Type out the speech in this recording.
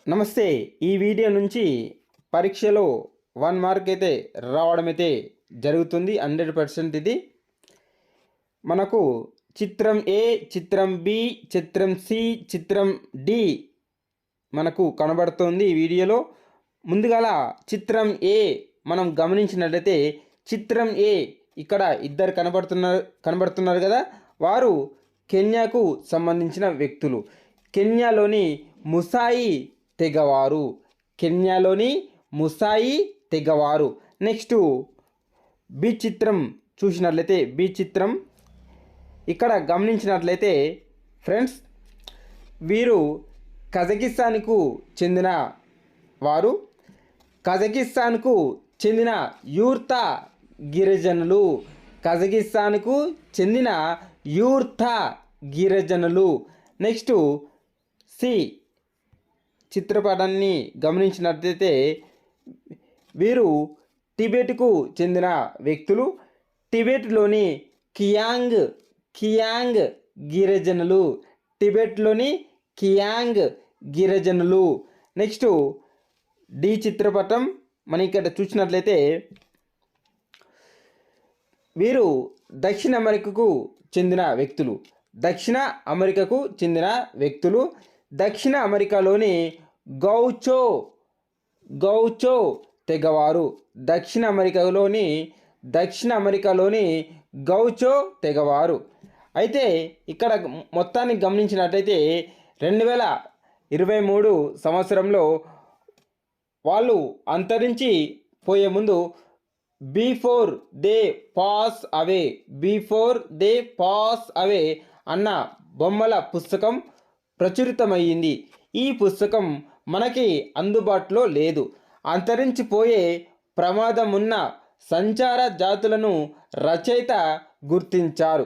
నమస్తే. ఈ వీడియో నుంచి పరీక్షలో 1 మార్క్ అయితే రావడం అయితే జరుగుతుంది. 100% ఇది. మనకు చిత్రం ఏ, చిత్రం బి, చిత్రం సి, చిత్రం డి మనకు కనబడుతుంది ఈ వీడియోలో. ముందుగాల చిత్రం ఏ మనం గమనించినట్లయితే చిత్రం ఏ ఇక్కడ ఇద్దరు కనబడుతున్నారు కదా. వారు కెన్యాకు సంబంధించిన వ్యక్తులు. కెన్యాలోని ముసాయి తెగవారు. కెన్యాలోని ముసాయి తెగవారు. నెక్స్ట్ బి చిత్రం చూసినట్లయితే బి చిత్రం ఇక్కడ గమనించినట్లయితే ఫ్రెండ్స్, వీరు కజకిస్తాన్కు చెందిన వారు. కజకిస్తాన్కు చెందిన యూర్తా గిరిజనులు. కజకిస్తాన్కు చెందిన యూర్తా గిరిజనులు. నెక్స్ట్ సి చిత్రపటాన్ని గమనించినట్లయితే వీరు టిబెట్కు చెందిన వ్యక్తులు. టిబెట్లోని కియాంగ్ గిరిజనులు. టిబెట్లోని కియాంగ్ గిరిజనులు. నెక్స్ట్ డి చిత్రపటం మనం ఇక్కడ చూసినట్లయితే వీరు దక్షిణ అమెరికాకు చెందిన వ్యక్తులు. దక్షిణ అమెరికాకు చెందిన వ్యక్తులు. దక్షిణ అమెరికాలోని గౌచో తెగవారు. దక్షిణ అమెరికాలోని గౌచో తెగవారు. అయితే ఇక్కడ మొత్తాన్ని గమనించినట్లయితే 2023 సంవత్సరంలో వాళ్ళు అంతరించి పోయే ముందు బిఫోర్ దే పాస్ అవే అన్న బొమ్మల పుస్తకం ప్రచురితమయ్యింది. ఈ పుస్తకం మనకి అందుబాటులో లేదు. అంతరించిపోయే ప్రమాదం ఉన్న సంచార జాతులను రచయిత గుర్తించారు.